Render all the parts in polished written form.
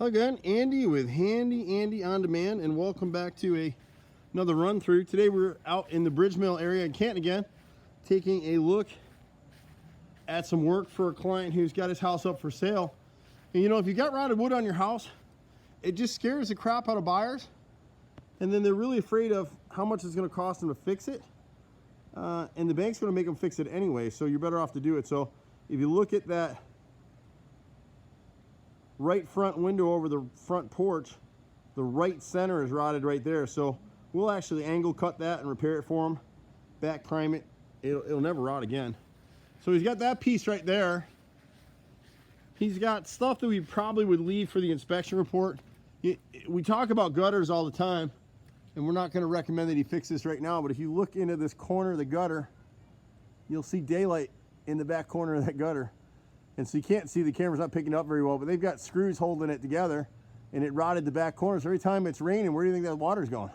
Again, Andy with Handy Andy On Demand, and welcome back to another run through. Today we're out in the Bridge Mill area in Canton again, taking a look at some work for a client who's got his house up for sale. And you know, if you got rotted wood on your house, it just scares the crap out of buyers, and then they're really afraid of how much it's going to cost them to fix it, and the bank's going to make them fix it anyway, so you're better off to do it. So if you look at that right front window over the front porch, the right center is rotted right there, so we'll actually angle cut that and repair it for him, back prime it. It'll never rot again. So he's got that piece right there. He's got stuff that we probably would leave for the inspection report. We talk about gutters all the time, and we're not going to recommend that he fix this right now, but if you look into this corner of the gutter, you'll see daylight in the back corner of that gutter. And so you can't see, the camera's not picking up very well, but they've got screws holding it together, and it rotted the back corner. So every time it's raining, where do you think that water's going?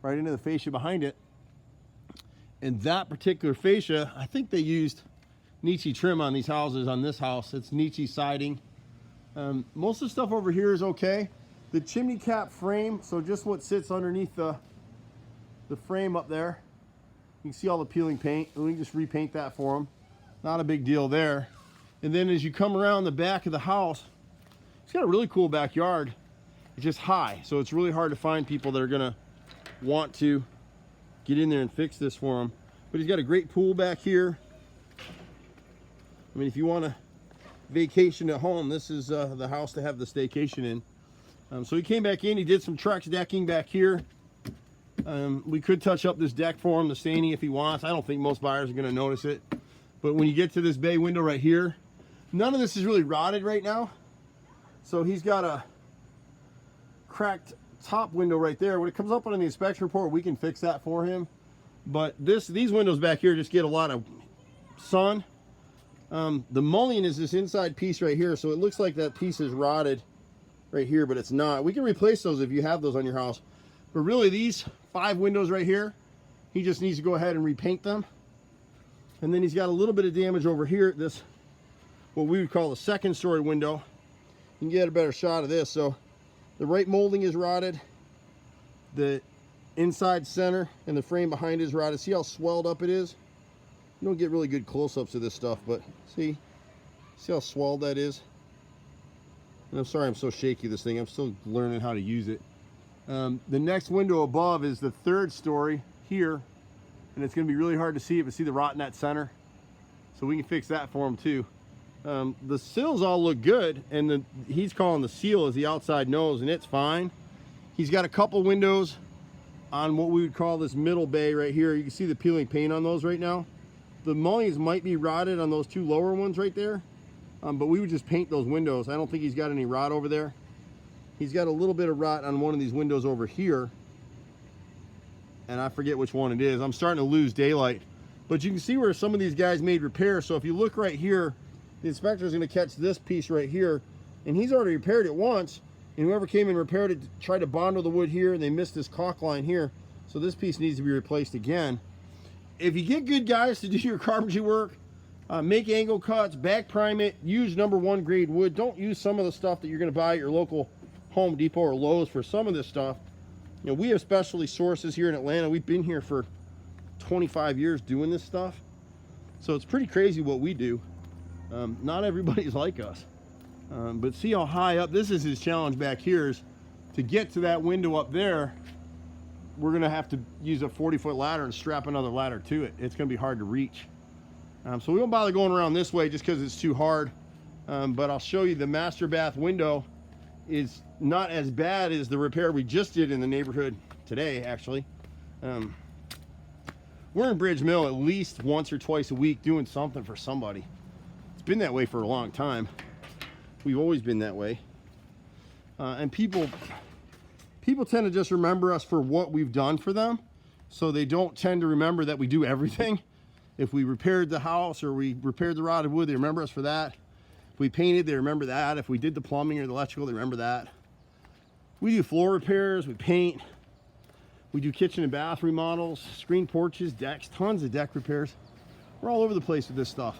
Right into the fascia behind it. And that particular fascia, I think they used Nietzsche trim on these houses. On this house, it's Nietzsche siding. Most of the stuff over here is okay. The chimney cap frame, so just what sits underneath the frame up there, you can see all the peeling paint, and we can just repaint that for them. Not a big deal there. And then as you come around the back of the house, it's got a really cool backyard. It's just high, so it's really hard to find people that are gonna want to get in there and fix this for him. But he's got a great pool back here. I mean, if you want to vacation at home, this is the house to have the staycation in. So he came back in, he did some Trex decking back here. We could touch up this deck for him, the staining, if he wants. I don't think most buyers are gonna notice it. But when you get to this bay window right here, none of this is really rotted right now. So he's got a cracked top window right there. When it comes up on the inspection report, we can fix that for him. But these windows back here just get a lot of sun. The mullion is this inside piece right here, so it looks like that piece is rotted right here, but it's not. We can replace those if you have those on your house. But really, these 5 windows right here, he just needs to go ahead and repaint them. And then he's got a little bit of damage over here at this, what we would call the second story window. You can get a better shot of this. So the right molding is rotted. The inside center and the frame behind it is rotted. See how swelled up it is? You don't get really good close-ups of this stuff, but see how swelled that is? And I'm sorry I'm so shaky, this thing. I'm still learning how to use it. The next window above is the 3rd story here, and it's going to be really hard to see it, but see the rot in that center? So we can fix that for him too. The sills all look good, and he's calling the seal as the outside nose, and it's fine. He's got a couple windows on what we would call this middle bay right here. You can see the peeling paint on those right now. The mullions might be rotted on those 2 lower ones right there, but we would just paint those windows. I don't think he's got any rot over there. He's got a little bit of rot on one of these windows over here, and I forget which one it is. I'm starting to lose daylight, but you can see where some of these guys made repairs. So if you look right here, the inspector is going to catch this piece right here, and he's already repaired it once, and whoever came and repaired it tried to bondo the wood here, and they missed this caulk line here, so this piece needs to be replaced again. If you get good guys to do your carpentry work, make angle cuts, back prime it, use #1 grade wood. Don't use some of the stuff that you're going to buy at your local Home Depot or Lowe's for some of this stuff. You know, we have specialty sources here in Atlanta. We've been here for 25 years doing this stuff, so it's pretty crazy what we do. Not everybody's like us, but see how high up. This is his challenge back here, is to get to that window up there. We're gonna have to use a 40-foot ladder and strap another ladder to it. It's gonna be hard to reach, so we won't bother going around this way just because it's too hard. But I'll show you the master bath window is not as bad as the repair we just did in the neighborhood today. Actually, we're in Bridge Mill at least once or twice a week doing something for somebody. It's been that way for a long time. We've always been that way, and people tend to just remember us for what we've done for them, so they don't tend to remember that we do everything. If we repaired the house or we repaired the rotted wood, they remember us for that. If we painted, they remember that. If we did the plumbing or the electrical, they remember that. We do floor repairs, we paint, we do kitchen and bath remodels, screen porches, decks, tons of deck repairs. We're all over the place with this stuff.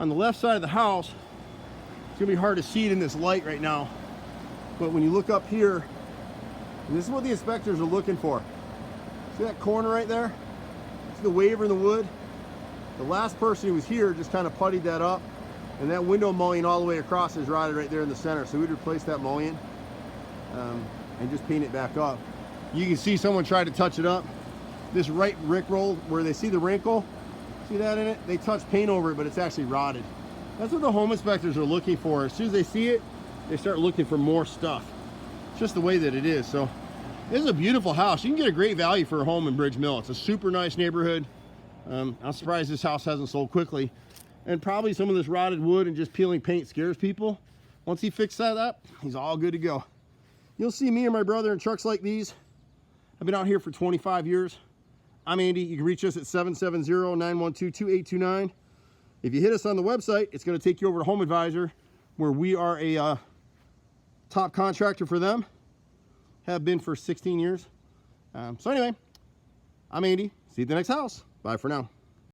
On the left side of the house, it's gonna be hard to see it in this light right now, But when you look up here, and this is what the inspectors are looking for. See that corner right there? See the waiver in the wood? The last person who was here just kind of puttied that up, and that window mullion all the way across is rotted right there in the center. So we'd replace that mullion and just paint it back up. You can see someone tried to touch it up. This right rickroll where they see the wrinkle, see that in it? They touched paint over it, but it's actually rotted. That's what the home inspectors are looking for. As soon as they see it, they start looking for more stuff. It's just the way that it is. So this is a beautiful house. You can get a great value for a home in Bridge Mill. It's a super nice neighborhood. I'm surprised this house hasn't sold quickly. And probably some of this rotted wood and just peeling paint scares people. Once he fixes that up, he's all good to go. You'll see me and my brother in trucks like these. I've been out here for 25 years. I'm Andy. You can reach us at 770-912-2829. If you hit us on the website, it's going to take you over to Home Advisor, where we are a top contractor for them. Have been for 16 years. So anyway, I'm Andy. See you at the next house. Bye for now.